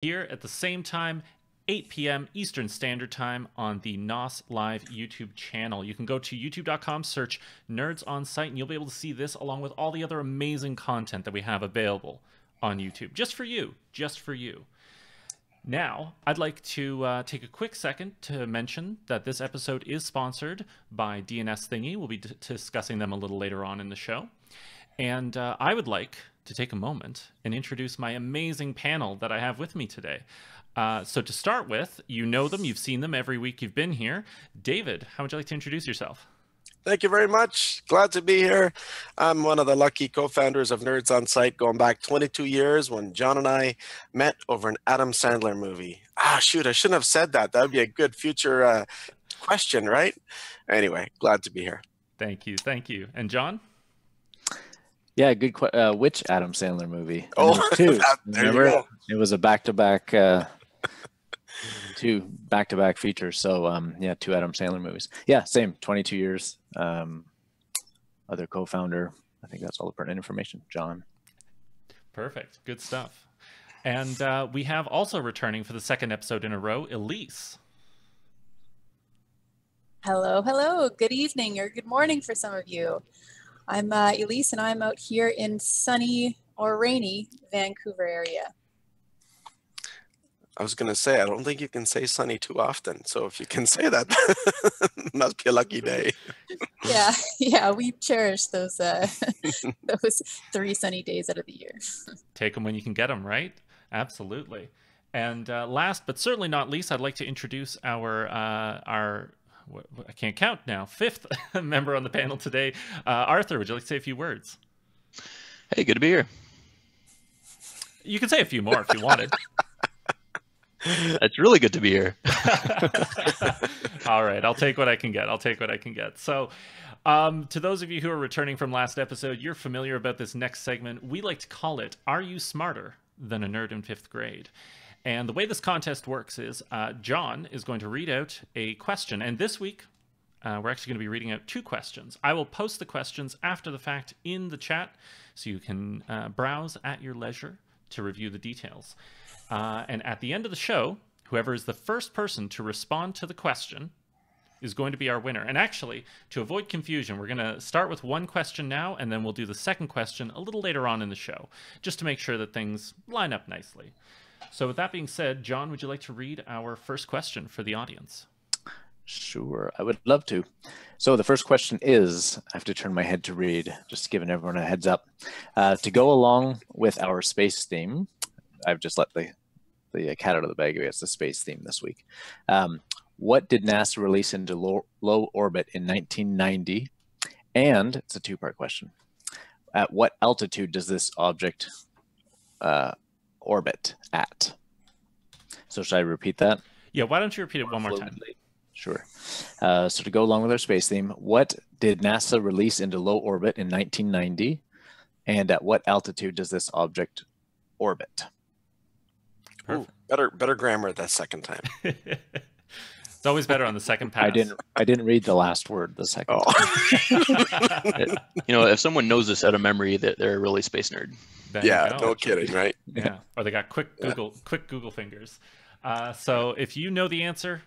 here at the same time, 8 p.m. Eastern Standard Time on the NOS Live YouTube channel. You can go to youtube.com, search Nerds on Site, and you'll be able to see this along with all the other amazing content that we have available on YouTube. Just for you. Just for you. Now, I'd like to take a quick second to mention that this episode is sponsored by DNS Thingy. We'll be discussing them a little later on in the show. And I would like to take a moment and introduce my amazing panel that I have with me today. So to start with, you know them, you've seen them every week you've been here. David, how would you like to introduce yourself? Thank you very much. Glad to be here. I'm one of the lucky co-founders of Nerds on Site, going back 22 years when John and I met over an Adam Sandler movie. Shoot, I shouldn't have said that. That would be a good future question, right? Anyway, glad to be here. Thank you. Thank you. And John? Yeah, good question. Which Adam Sandler movie? Oh, two. Remember? It was a back-to-back, two back-to-back features. So, yeah, two Adam Sandler movies. Yeah, same, 22 years. Other co-founder. I think that's all the pertinent information. John. Perfect. Good stuff. And we have also returning for the second episode in a row, Elyse. Hello, hello. Good evening or good morning for some of you. I'm Elyse, and I'm out here in sunny or rainy Vancouver area. I was going to say, I don't think you can say sunny too often. So if you can say that, must be a lucky day. Yeah, we cherish those those 3 sunny days out of the year. Take them when you can get them, right? Absolutely. And last but certainly not least, I'd like to introduce our I can't count now, 5th member on the panel today. Arthur, would you like to say a few words? Hey, good to be here. You can say a few more if you wanted. It's really good to be here. All right, I'll take what I can get. So to those of you who are returning from last episode, you're familiar about this next segment. We like to call it, Are You Smarter Than a Nerd in 5th Grade? And the way this contest works is John is going to read out a question. And this week, we're actually going to be reading out 2 questions. I will post the questions after the fact in the chat so you can browse at your leisure to review the details. And at the end of the show, whoever is the first person to respond to the question is going to be our winner. And actually, to avoid confusion, we're going to start with one question now, and then we'll do the second question a little later on in the show, just to make sure that things line up nicely. So with that being said, John, would you like to read our first question for the audience? Sure, I would love to. So the first question is, I have to turn my head to read, just giving everyone a heads up. To go along with our space theme, I've just let the cat out of the bag. It's the space theme this week. What did NASA release into low orbit in 1990? And it's a 2-part question. At what altitude does this object orbit at? So should I repeat that? Yeah, why don't you repeat it one more time? Sure. So to go along with our space theme, what did NASA release into low orbit in 1990? And at what altitude does this object orbit? Perfect. Ooh, better grammar that second time. It's always better on the second pass. I didn't read the last word the second time. You know, if someone knows this out of memory, that they're a really space nerd. Yeah, no kidding, right? Yeah, or they got quick Google fingers. So if you know the answer,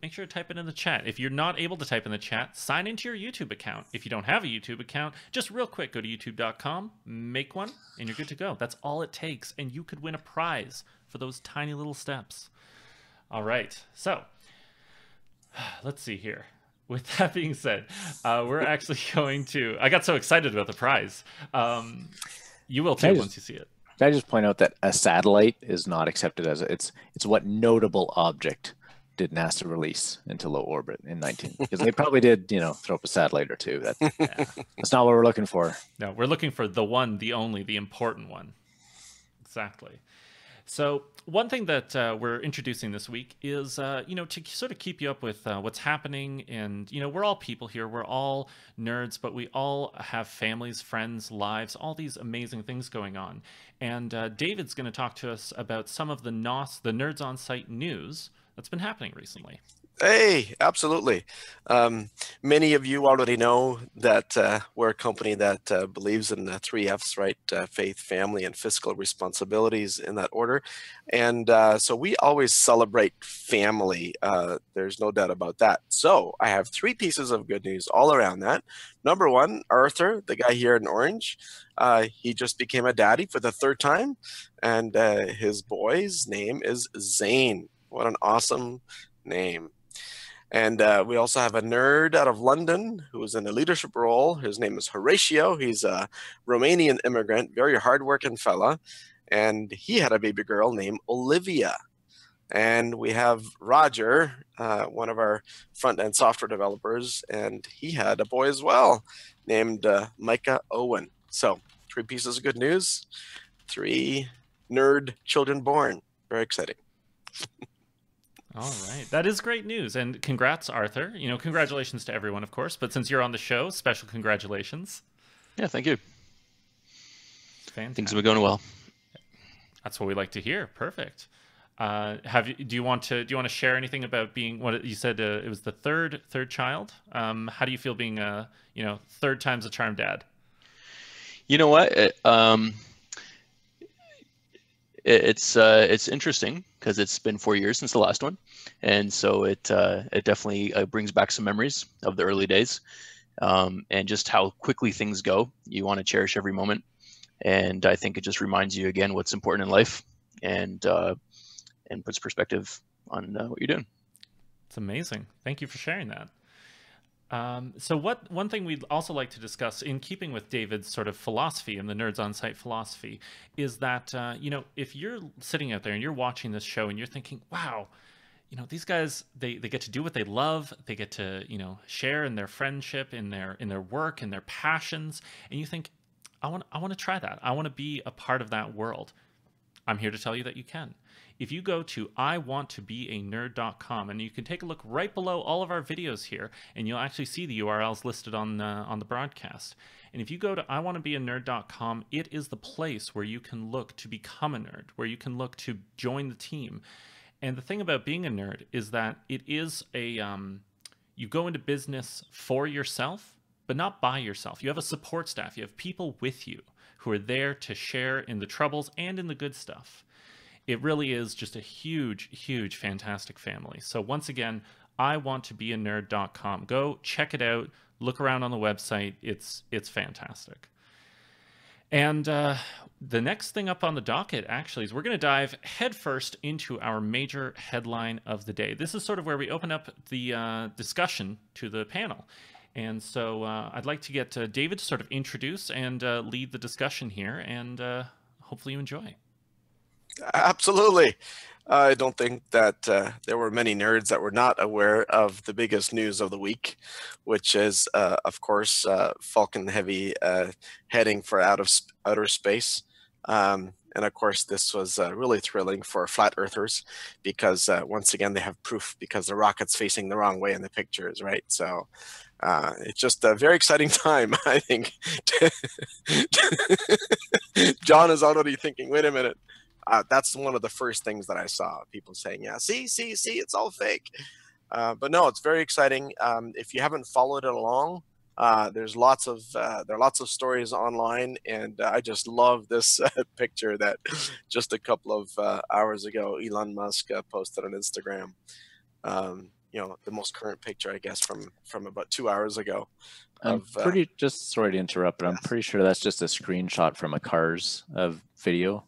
make sure to type it in the chat. If you're not able to type in the chat, sign into your YouTube account. If you don't have a YouTube account, just real quick, go to youtube.com, make one, and you're good to go. That's all it takes, and you could win a prize for those tiny little steps. All right, so let's see here. With that being said, we're actually going to... I got so excited about the prize. You will too once you see it. Can I just point out that a satellite is not accepted as it's what notable object did NASA release into low orbit in 19? Because they probably did, throw up a satellite or two. That's not what we're looking for. No, we're looking for the one, the only, the important one. Exactly. So one thing that we're introducing this week is, to sort of keep you up with what's happening. And, we're all people here. We're all nerds, but we all have families, friends, lives, all these amazing things going on. And David's going to talk to us about some of the NOS, the Nerds on Site news that's been happening recently. Hey, absolutely. Many of you already know that we're a company that believes in the three F's, right? Faith, family, and fiscal responsibilities in that order. And so we always celebrate family. There's no doubt about that. So I have three pieces of good news all around that. Number one, Arthur, the guy here in orange, he just became a daddy for the third time. And his boy's name is Zane. What an awesome name. And we also have a nerd out of London who is in a leadership role. His name is Horatio. He's a Romanian immigrant, very hardworking fella. And he had a baby girl named Olivia. And we have Roger, one of our front-end software developers, and he had a boy as well named Micah Owen. So 3 pieces of good news, 3 nerd children born. Very exciting. All right. That is great news. And congrats, Arthur. You know, congratulations to everyone, of course. But since you're on the show, special congratulations. Yeah, thank you. Fantastic. Things have been going well. That's what we like to hear. Perfect. Do you want to share anything about being what you said? It was the third child. How do you feel being third time's a charm dad? You know what? It's interesting because it's been 4 years since the last one, and so it definitely brings back some memories of the early days, and just how quickly things go. You want to cherish every moment, and I think it just reminds you again what's important in life, and puts perspective on what you're doing. It's amazing. Thank you for sharing that. So one thing we'd also like to discuss, in keeping with David's sort of philosophy and the Nerds on Site philosophy, is that, if you're sitting out there and you're watching this show and you're thinking, wow, these guys, they get to do what they love. They get to, share in their friendship, in their work, in their passions. And you think, I want to try that. I want to be a part of that world. I'm here to tell you that you can. If you go to iwanttobeanerd.com, and you can take a look right below all of our videos here, and you'll actually see the URLs listed on the broadcast. And if you go to iwanttobeanerd.com, it is the place where you can look to become a nerd, where you can look to join the team. And the thing about being a nerd is that it is you go into business for yourself, but not by yourself. You have a support staff. You have people with you who are there to share in the troubles and in the good stuff. It really is just a huge, huge, fantastic family. So once again, iwanttobeanerd.com. Go check it out. Look around on the website. It's fantastic. And the next thing up on the docket, actually, is we're going to dive headfirst into our major headline of the day. This is sort of where we open up the discussion to the panel. And so I'd like to get David to sort of introduce and lead the discussion here, and hopefully you enjoy. Absolutely. I don't think that there were many nerds that were not aware of the biggest news of the week, which is, of course, Falcon Heavy heading for outer space. And of course, this was really thrilling for flat earthers because once again, they have proof because the rocket's facing the wrong way in the pictures, right? So it's just a very exciting time, I think. John is already thinking, wait a minute. That's one of the first things that I saw, people saying, yeah, see, it's all fake. But no, it's very exciting. If you haven't followed it along, there are lots of stories online, and I just love this picture that just a couple of hours ago Elon Musk posted on Instagram. The most current picture, I guess, from about 2 hours ago. Just sorry to interrupt, but I'm pretty sure that's just a screenshot from a Cars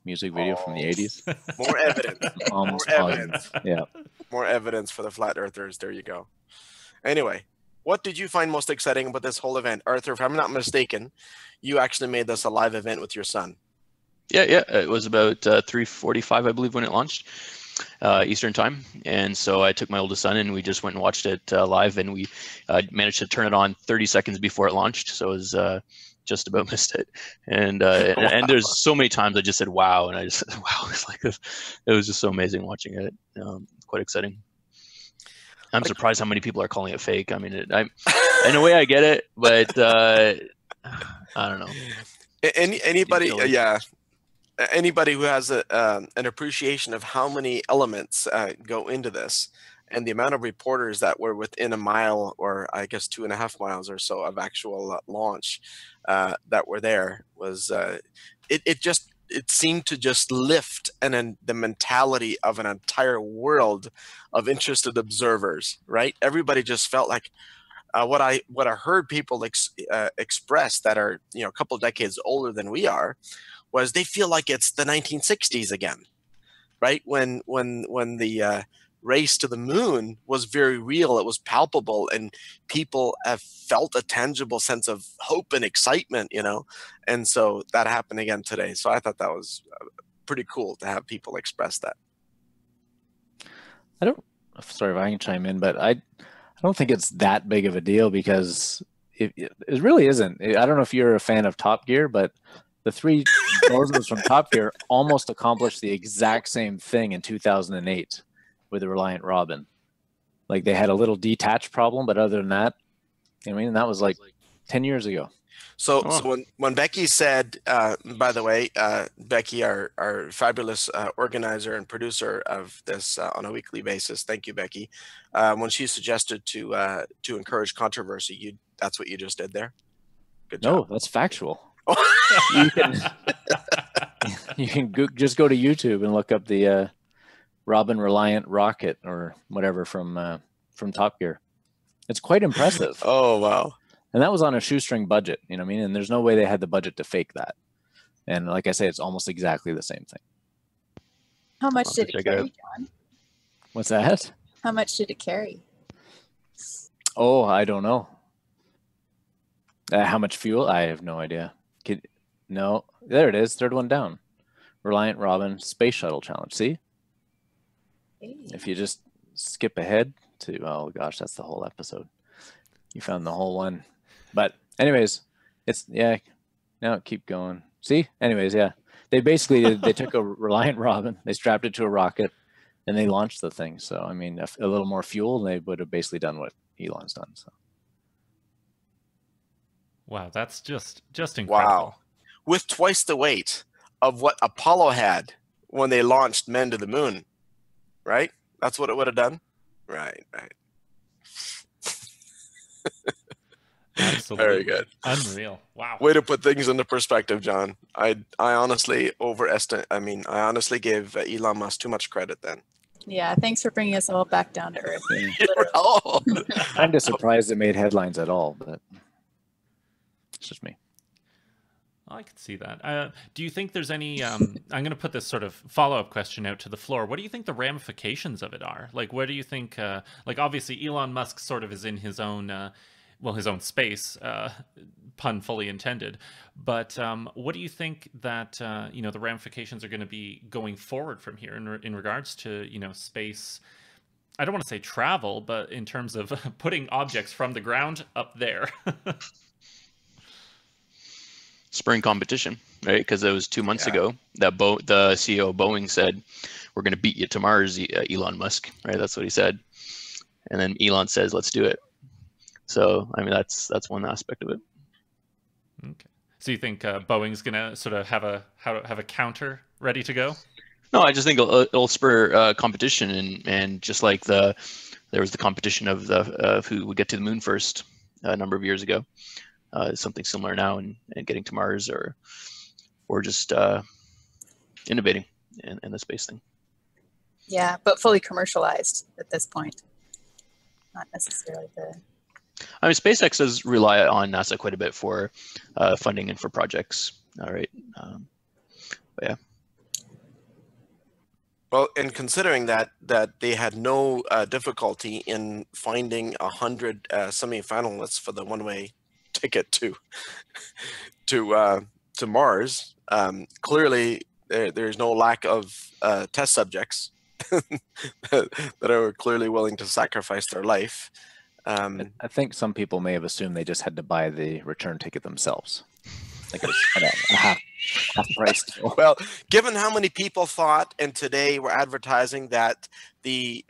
music video from the 80s. More evidence. More evidence. Yeah. More evidence for the flat earthers. There you go. Anyway, what did you find most exciting about this whole event? Arthur, if I'm not mistaken, you actually made this a live event with your son. Yeah. It was about 3:45, I believe, when it launched. Eastern time, and so I took my oldest son and we just went and watched it live, and we managed to turn it on 30 seconds before it launched, so it was just about missed it. And and there's so many times I just said wow, and I just said wow. It's like it was just so amazing watching it. Quite exciting. I'm surprised how many people are calling it fake. I mean, in a way I get it, but I don't know. Anybody, yeah. Anybody who has an appreciation of how many elements go into this, and the amount of reporters that were within a mile, or I guess 2.5 miles or so of actual launch that were there was it seemed to just lift then the mentality of an entire world of interested observers, right? Everybody just felt like what I heard people express that are a couple decades older than we are was they feel like it's the 1960s again, right? When the race to the moon was very real, it was palpable, and people have felt a tangible sense of hope and excitement, and so that happened again today. So I thought that was pretty cool to have people express that. Sorry if I can chime in, but I don't think it's that big of a deal, because it really isn't. I don't know if you're a fan of Top Gear, but the three bozos from Top Gear almost accomplished the exact same thing in 2008 with the Reliant Robin. Like, they had a little detach problem, but other than that, that was like 10 years ago. So when Becky said, by the way, Becky, our fabulous organizer and producer of this on a weekly basis, thank you, Becky. When she suggested to encourage controversy, that's what you just did there. Good job. No, that's factual. You can just go to YouTube and look up the Robin Reliant rocket or whatever from Top Gear. It's quite impressive. Oh, wow. And that was on a shoestring budget, and there's no way they had the budget to fake that. And like I say, it's almost exactly the same thing. How much did it carry, John? What's that? How much did it carry? Oh, I don't know. How much fuel? I have no idea. No, there it is. Third one down. Reliant Robin Space Shuttle Challenge. See? Hey. If you just skip ahead to, oh gosh, that's the whole episode. You found the whole one. But anyways, now keep going. See? Anyways, yeah. They basically, they took a Reliant Robin, they strapped it to a rocket, and they launched the thing. So, a little more fuel, and they would have basically done what Elon's done. So. Wow, that's just incredible. Wow. With twice the weight of what Apollo had when they launched men to the moon, right? That's what it would have done? Right. Absolutely. Very good. Unreal. Wow. Way to put things into perspective, John. I honestly I honestly gave Elon Musk too much credit then. Yeah, thanks for bringing us all back down to earth. I'm just surprised it made headlines at all, but it's just me. I could see that. Do you think there's any, I'm going to put this sort of follow-up question out to the floor. What do you think the ramifications of it are? Like, where do you think, obviously Elon Musk sort of is in his own, his own space, pun fully intended. But what do you think that, the ramifications are going to be going forward from here in regards to, space? I don't want to say travel, but in terms of putting objects from the ground up there. Spring competition, right? Because it was 2 months ago that the CEO of Boeing said, "We're going to beat you to Mars," Elon Musk, right? That's what he said. And then Elon says, "Let's do it." So, that's one aspect of it. Okay. So you think Boeing's going to sort of have a counter ready to go? No, I just think it'll spur competition, and just like there was the competition of who would get to the moon first a number of years ago. Something similar now, and getting to Mars, or just innovating in the space thing. Yeah, but fully commercialized at this point. Not necessarily the... SpaceX does rely on NASA quite a bit for funding and for projects. All right. But yeah. Well, and considering that they had no difficulty in finding 100 semi-finalists for the one-way ticket to Mars, clearly there's no lack of test subjects that are clearly willing to sacrifice their life. I think some people may have assumed they just had to buy the return ticket themselves. Like it was at a half price. Well, given how many people thought, and today we're advertising that the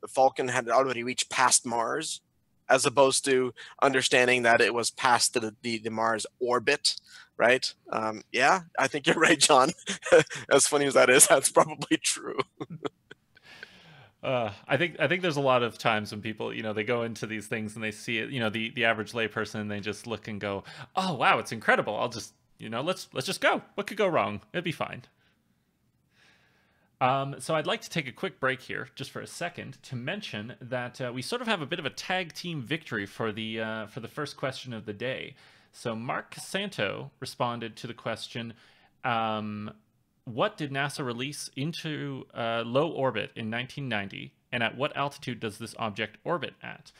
Falcon had already reached past Mars, as opposed to understanding that it was past the Mars orbit, right? Yeah, I think you're right, John. As funny as that is, that's probably true. I think there's a lot of times when people, they go into these things and they see it, the average layperson, and they just look and go, "Oh wow, it's incredible! I'll just, let's just go. What could go wrong? It'd be fine." So I'd like to take a quick break here, just for a second, to mention that we sort of have a bit of a tag team victory for the first question of the day. So Mark Casanto responded to the question, what did NASA release into low orbit in 1990, and at what altitude does this object orbit at?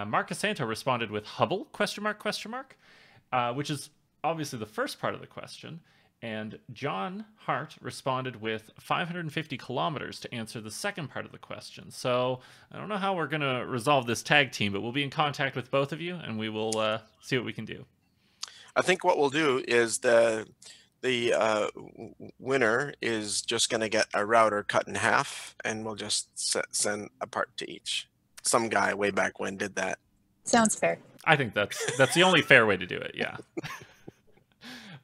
Mark Casanto responded with Hubble, ? Which is obviously the first part of the question. And John Hart responded with 550 kilometers to answer the second part of the question. So I don't know how we're going to resolve this tag team, but we'll be in contact with both of you, and we will see what we can do. I think what we'll do is the winner is just going to get a router cut in half, and we'll just send a part to each. Some guy way back when did that. Sounds fair. I think that's the only fair way to do it. Yeah.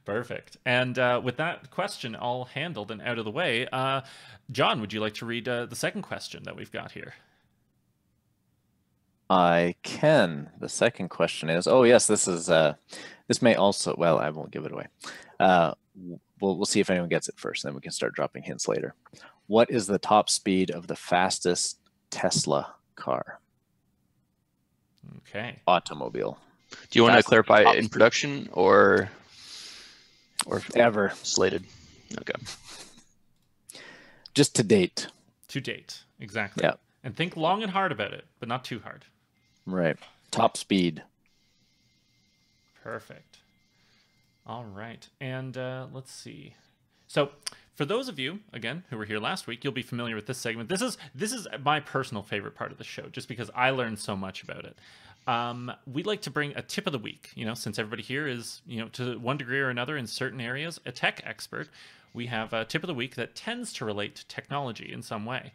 Perfect. And with that question all handled and out of the way, John, would you like to read the second question that we've got here? I can. The second question is, oh yes, this is this may also, well, I won't give it away. We'll see if anyone gets it first, and then we can start dropping hints later. What is the top speed of the fastest Tesla car? Okay. Automobile. Do you want to clarify in production or ever slated? Okay. Just to date. To date, exactly. Yeah. And think long and hard about it, but not too hard. Right. Top speed. Perfect. All right. And let's see. So for those of you, again, who were here last week, you'll be familiar with this segment. This is my personal favorite part of the show, just because I learned so much about it. We like to bring a tip of the week, since everybody here is, to one degree or another in certain areas, a tech expert. We have a tip of the week that tends to relate to technology in some way.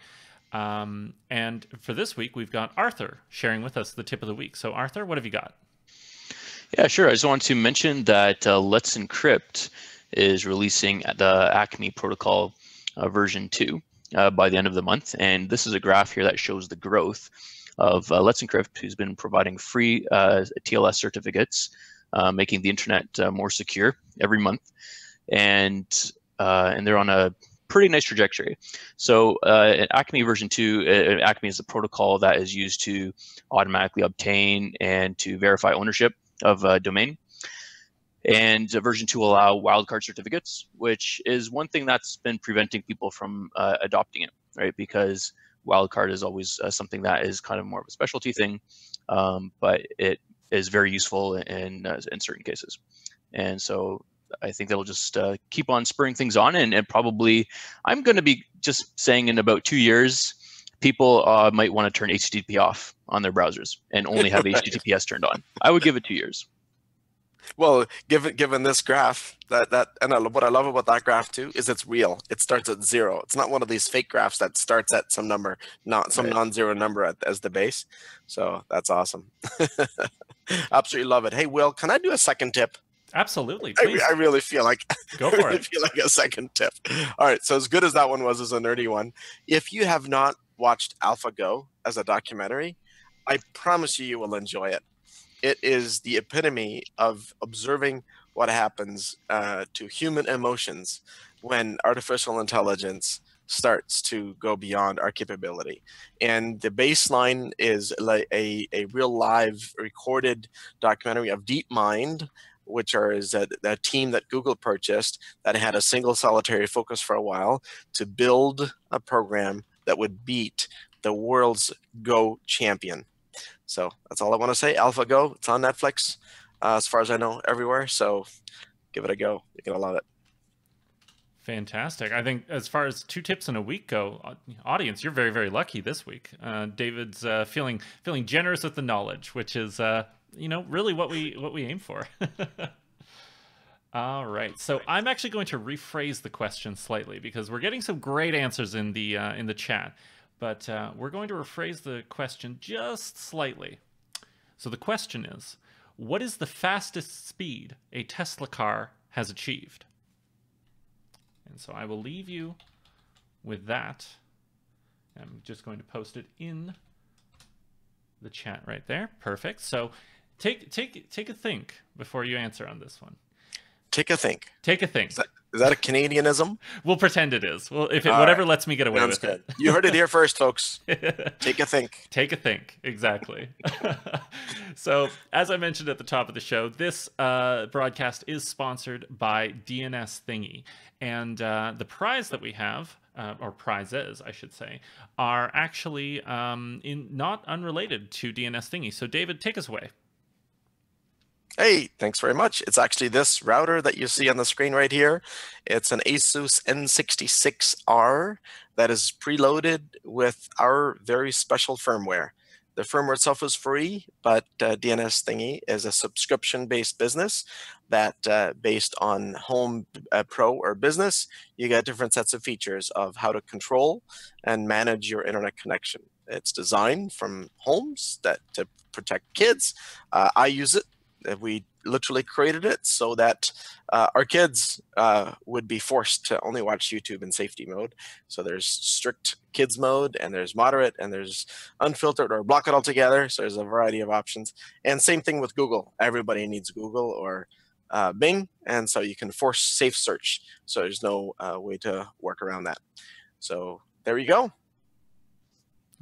And for this week, we've got Arthur sharing with us the tip of the week. So Arthur, what have you got? Yeah, sure. I just want to mention that Let's Encrypt is releasing the Acme protocol version 2 by the end of the month. And this is a graph here that shows the growth of Let's Encrypt, who's been providing free TLS certificates, making the internet more secure every month. And they're on a pretty nice trajectory. So Acme version 2, Acme is the protocol that is used to automatically obtain and to verify ownership of a domain. And version 2 will allow wildcard certificates, which is one thing that's been preventing people from adopting it, right? Because wildcard is always something that is kind of more of a specialty thing, but it is very useful in certain cases. And so I think that'll just keep on spurring things on, and probably, I'm going to be just saying in about 2 years, people might want to turn HTTP off on their browsers and only have HTTPS turned on. I would give it 2 years. Well, given this graph, and what I love about that graph too is it's real. It starts at 0. It's not one of these fake graphs that starts at some number, not some non-zero number as the base. So that's awesome. Absolutely love it. Hey, Will, can I do a second tip? Absolutely. Please. I really feel like Go for I it. feel like a second tip. All right. So as good as that one was as a nerdy one, if you have not watched AlphaGo as a documentary, I promise you will enjoy it. It is the epitome of observing what happens to human emotions when artificial intelligence starts to go beyond our capability. And the baseline is like a real live recorded documentary of DeepMind, which is a team that Google purchased that had a single solitary focus for a while to build a program that would beat the world's Go champion. So that's all I want to say. AlphaGo, it's on Netflix, as far as I know, everywhere. So give it a go. You're going to love it. Fantastic. I think as far as 2 tips in a week go, audience, you're very, very lucky this week. David's feeling generous with the knowledge, which is really what we aim for. All right. So I'm actually going to rephrase the question slightly because we're getting some great answers in the chat. But we're going to rephrase the question just slightly. So the question is, what is the fastest speed a Tesla car has achieved? And so I will leave you with that. I'm just going to post it in the chat right there. Perfect. So take a think before you answer on this one. Take a think. Take a think. Is that a Canadianism? We'll pretend it is. Well, if it whatever lets me get away with it. You heard it here first, folks. Take a think. Take a think. Exactly. So, as I mentioned at the top of the show, this broadcast is sponsored by DNS Thingy, and the prize that we have, or prizes, I should say, are actually not unrelated to DNS Thingy. So, David, take us away. Hey, thanks very much. It's actually this router that you see on the screen right here. It's an Asus N66R that is preloaded with our very special firmware. The firmware itself is free, but DNS Thingy is a subscription-based business that, based on Home Pro or Business, you get different sets of features of how to control and manage your internet connection. It's designed from homes to protect kids. I use it. We literally created it so that our kids would be forced to only watch YouTube in safety mode. So there's strict kids mode, and there's moderate, and there's unfiltered or block it altogether. So there's a variety of options. And same thing with Google. Everybody needs Google or Bing, and so you can force safe search. So there's no way to work around that. So there you go.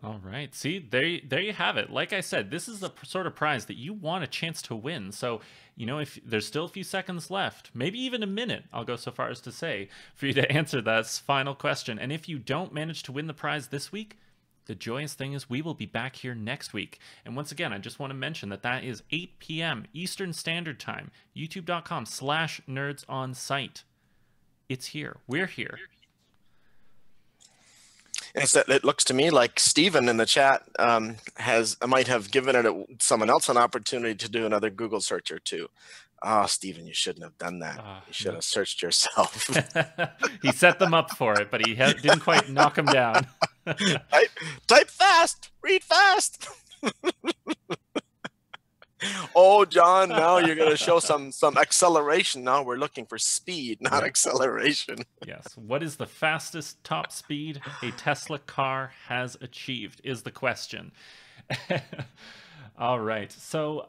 All right. See, there you have it. Like I said, this is the sort of prize that you want a chance to win. So, you know, if there's still a few seconds left, maybe even a minute, I'll go so far as to say, for you to answer that final question. And if you don't manage to win the prize this week, the joyous thing is we will be back here next week. And once again, I just want to mention that is 8 p.m. Eastern Standard Time, youtube.com/nerdsonsite. It's here. We're here. It looks to me like Steven in the chat might have given someone else an opportunity to do another Google search or two. Oh, Steven, you shouldn't have done that. You should have searched yourself. He set them up for it, but he didn't quite knock them down. Type fast, read fast. Oh, John, now you're going to show some acceleration. Now we're looking for speed, not acceleration. Yes. What is the fastest top speed a Tesla car has achieved is the question. All right. So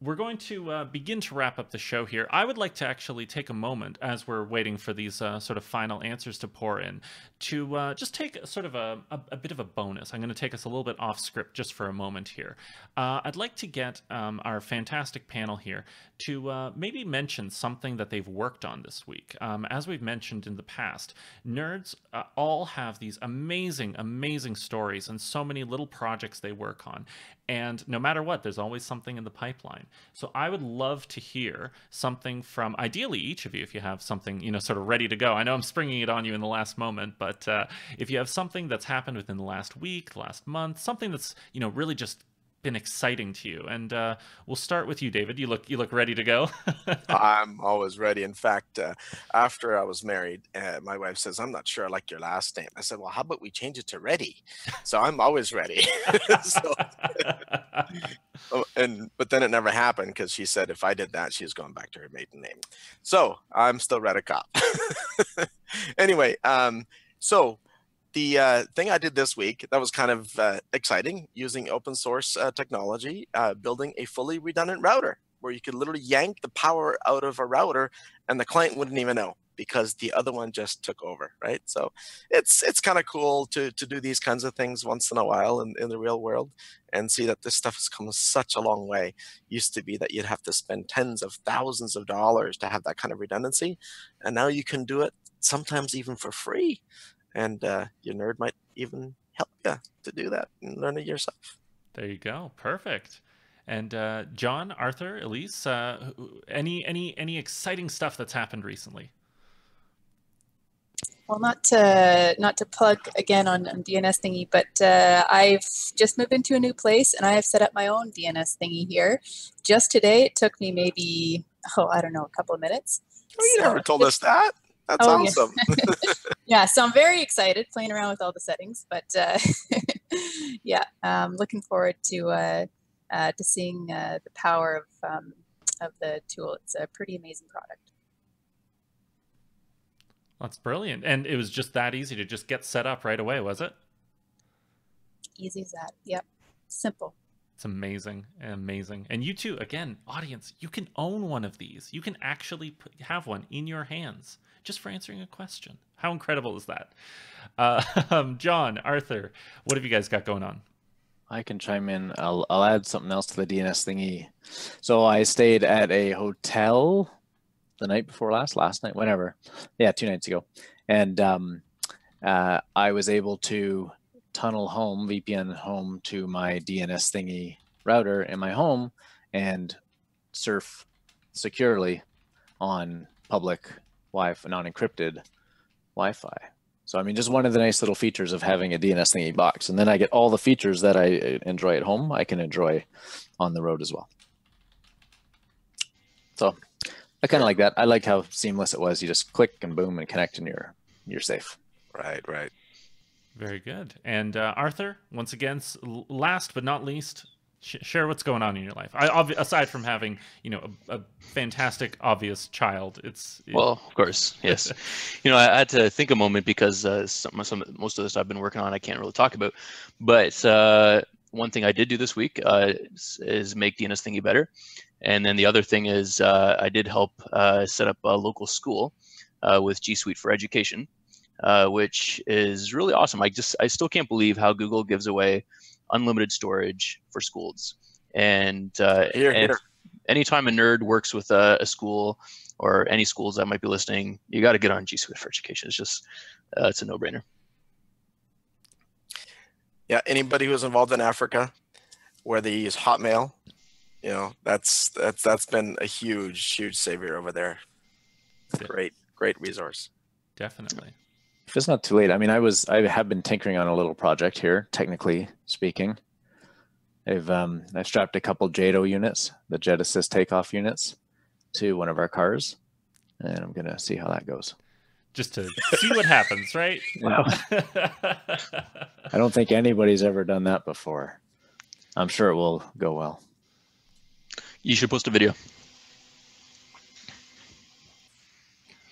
we're going to begin to wrap up the show here. I would like to actually take a moment as we're waiting for these sort of final answers to pour in to just take sort of a bit of a bonus. I'm going to take us a little bit off script just for a moment here. I'd like to get our fantastic panel here to maybe mention something that they've worked on this week. As we've mentioned in the past, nerds all have these amazing, amazing stories and so many little projects they work on. And no matter what, there's always something in the pipeline. So I would love to hear something from, ideally, each of you, if you have something, you know, sort of ready to go. I know I'm springing it on you in the last moment, but if you have something that's happened within the last week, last month, something that's, you know, really just been exciting to you. And we'll start with you, David. You look ready to go. I'm always ready. In fact, after I was married, my wife says, "I'm not sure I like your last name." I said, "Well, how about we change it to Reddy?" So I'm always ready. But then it never happened because she said if I did that, she was going back to her maiden name. So I'm still Redekop. Anyway, so the thing I did this week that was kind of exciting, using open source technology, building a fully redundant router where you could literally yank the power out of a router and the client wouldn't even know because the other one just took over, right? So it's kind of cool to do these kinds of things once in a while in the real world and see that this stuff has come such a long way. Used to be that you'd have to spend tens of thousands of dollars to have that kind of redundancy, and now you can do it sometimes even for free. And your nerd might even help you to do that and learn it yourself. There you go. Perfect. And John, Arthur, Elyse, any exciting stuff that's happened recently? Well, not to plug again on DNS Thingy, but I've just moved into a new place and I have set up my own DNS Thingy here. Just today, it took me maybe, I don't know, a couple of minutes. Oh, you never told us that. That's awesome. Yeah. Yeah, so I'm very excited playing around with all the settings, but yeah, looking forward to seeing the power of the tool. It's a pretty amazing product. That's brilliant. And it was just that easy to just get set up right away, was it? easy as that. Yep. Simple. It's amazing, amazing. And you too, again, audience, you can own one of these. You can actually have one in your hands just for answering a question. How incredible is that? John, Arthur, what have you guys got going on? I can chime in. I'll add something else to the DNS thingy. So I stayed at a hotel the night before last night, whenever. Yeah, 2 nights ago. And I was able to tunnel home, VPN home to my DNS thingy router in my home and surf securely on public Wi-Fi, non-encrypted Wi-Fi. So, I mean, just one of the nice little features of having a DNS thingy box. And then I get all the features that I enjoy at home, I can enjoy on the road as well. So I kind of like that. I like how seamless it was. You just click and boom and connect and you're safe. Right, right. Very good. And Arthur, once again, last but not least, share what's going on in your life. Aside from having, a fantastic, obvious child, well, of course, yes. I had to think a moment because most of this I've been working on, I can't really talk about. But one thing I did do this week is make DNS thingy better, and then the other thing is I did help set up a local school with G Suite for Education, which is really awesome. I still can't believe how Google gives away unlimited storage for schools. And anytime a nerd works with a school or any schools that might be listening, you got to get on G Suite for Education. It's just, it's a no-brainer. Yeah, anybody who's involved in Africa, where they use Hotmail, that's been a huge savior over there. Great resource. Definitely. If it's not too late, I mean, I have been tinkering on a little project here, technically speaking. I've strapped a couple JATO units, the Jet Assist takeoff units, to one of our cars, and I'm gonna see how that goes. Just to see what happens, right? Wow. I don't think anybody's ever done that before. I'm sure it will go well. You should post a video.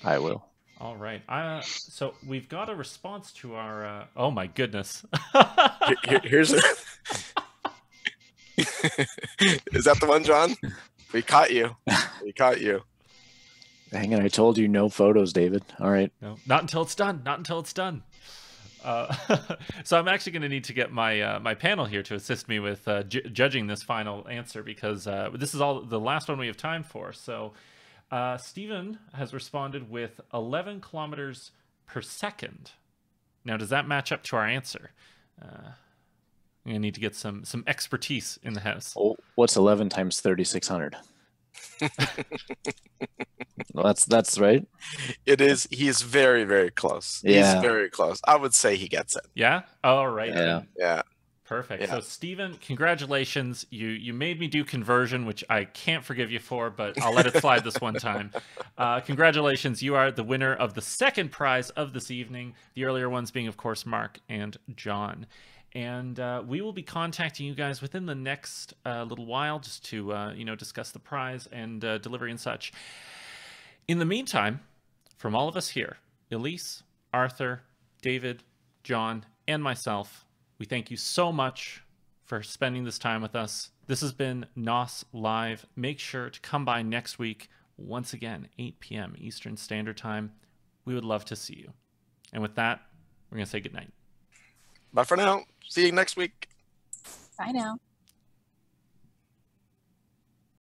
I will. All right. So we've got a response to our. Oh my goodness. Here's. Is that the one, John? We caught you. We caught you. Hang on, I told you no photos, David. All right. No, not until it's done. Not until it's done. So I'm actually going to need to get my my panel here to assist me with judging this final answer, because this is all the last one we have time for. So. Stephen has responded with 11 kilometers per second. Now, does that match up to our answer? I'm going to need to get some expertise in the house. Oh, what's 11 times 3,600? Well, that's right. It is. He is very, very close. Yeah. He's very close. I would say he gets it. Yeah? All right. Yeah. Yeah. Perfect. Yeah. So, Stephen, congratulations. You made me do conversion, which I can't forgive you for, but I'll let it slide this one time. Congratulations. You are the winner of the second prize of this evening, the earlier ones being, of course, Mark and John. And we will be contacting you guys within the next little while just to, discuss the prize and delivery and such. In the meantime, from all of us here, Elyse, Arthur, David, John, and myself, we thank you so much for spending this time with us. This has been NOS Live. Make sure to come by next week, once again, 8 p.m. Eastern Standard Time. We would love to see you. And with that, we're going to say goodnight. Bye for now. See you next week. Bye now.